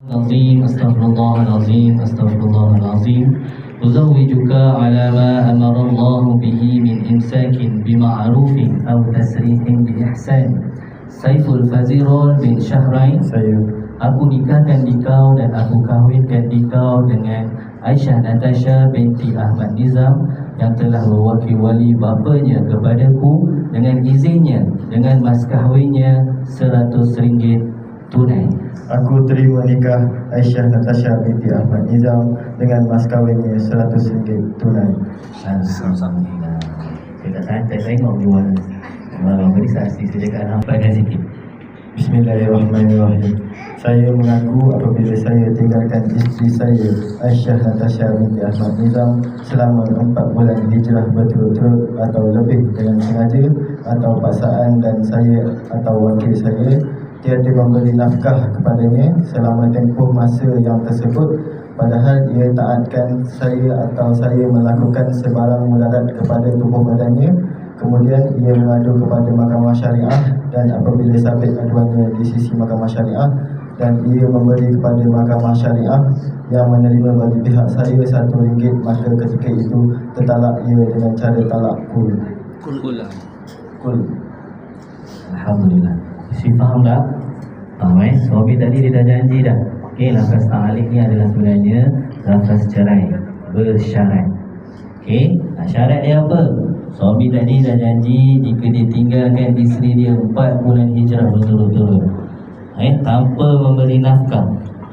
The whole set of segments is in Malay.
العظيم استغفر الله العظيم استغفر الله العظيم أزوجك على ما أمر الله به من إمساك بمعروف أو تسريح بإحسان Saiful Fazirul bin Syahrain. Aku nikahkan dikau dan aku kahwinkan dikau dengan Aisyah Natasha binti Ahmad Nizam yang telah mewakili bapanya kepadaku dengan izinnya dengan mas kahwinnya RM100 tunai. Aku terima nikah Aisyah Natasha binti Ahmad Nizam dengan mas kahwinnya RM100 tunai. Sama-sama ni lah. Saya tak tengok jual beri saksi sejak nampakkan sikit. Bismillahirrahmanirrahim. Saya mengaku apabila saya tinggalkan isteri saya Aisyah Natasha binti Ahmad Nizam selama 4 bulan hijrah berturut-turut atau lebih dengan sengaja atau paksaan, dan saya atau wakil saya tiada memberi nafkah kepadanya selama tempoh masa yang tersebut, padahal ia taatkan saya atau saya melakukan sebarang mudarat kepada tubuh badannya. Kemudian ia mengadu kepada Mahkamah Syariah, dan apabila sabit aduannya di sisi Mahkamah Syariah dan ia memberi kepada Mahkamah Syariah yang menerima bagi pihak saya RM1, maka ketika itu tertalak ia dengan cara talak kul. Alhamdulillah. Si faham tak? Faham Suami tadi dia dah janji dah. Okey, lafaz ta'alik ni adalah sebenarnya lafaz cerai bersyarat. Okey, syarat dia apa? Suami tadi dah janji jika dia tinggalkan isteri dia 4 bulan hijrah berturut-turut, tanpa memberi nafkah,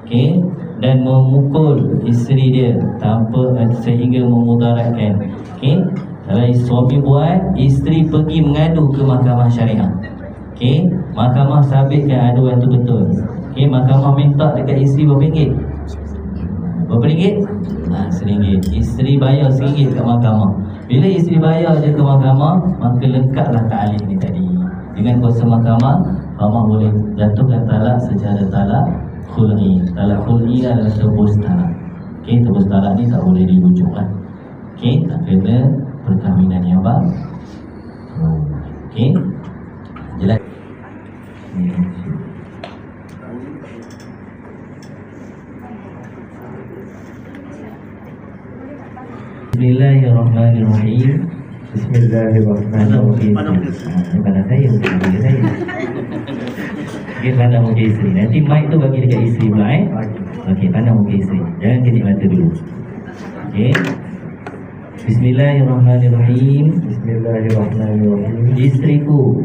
okey, dan memukul isteri dia tanpa sehingga memudaratkan. Okey, kalau suami buat, isteri pergi mengadu ke Mahkamah Syariah. Okey, mahkamah sabitkan aduan tu betul. Okey, mahkamah minta dekat isteri berapa ringgit? Berapa ringgit? RM1. Isteri bayar RM1 kat mahkamah. Bila isteri bayar je ke mahkamah, maka lengkaplah ta'alik ni tadi. Dengan kuasa mahkamah, mahkamah boleh jatuhkan talak secara talak khul'i. Talak khul'i adalah tebus talak. Okey, tebus talak ni tak boleh dirujuk lah. Okey, tak kena perkahwinan yang baru. Okey, jelas. Bismillahirrahmanirrahim. Bismillahirrahmanirrahim. Pada saya, bukan saya. Okey, pandang muka isteri. Nanti mic tu bagi dekat isteri pula Okey, pandang muka isteri. Jangan kedip mata dulu. Okey. Bismillahirrahmanirrahim. Bismillahirrahmanirrahim. Isteriku.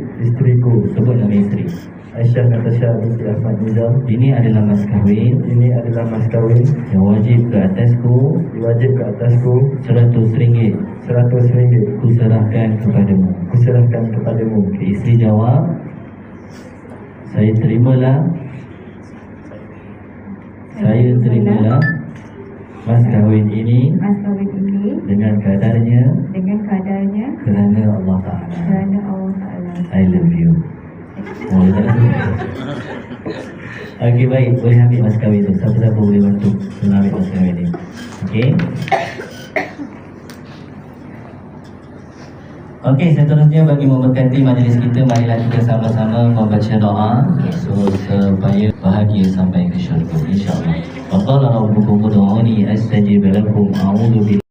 Sebut nama isteri. Aisyah Natasha binti Ahmad Nizam. Ini adalah mas kahwin. Ini adalah mas kahwin yang wajib ke atasku. diwajib ke atasku RM100. RM100. Kuserahkan kepadamu. Isteri jawab, saya terimalah mas kahwin ini dengan kadarnya kerana Allah Ta'ala. I love you. Okey, baik, boleh ambil mas kahwin tu. Siapa-siapa boleh bantu ambil mas kahwin ni. Okey. Okey, seterusnya bagi memberkati majlis kita, marilah kita sama-sama membaca doa supaya bahagia sampai ke syurga, insya-Allah. Wa qala rabbukum ud'uni astajib lakum. A'udzu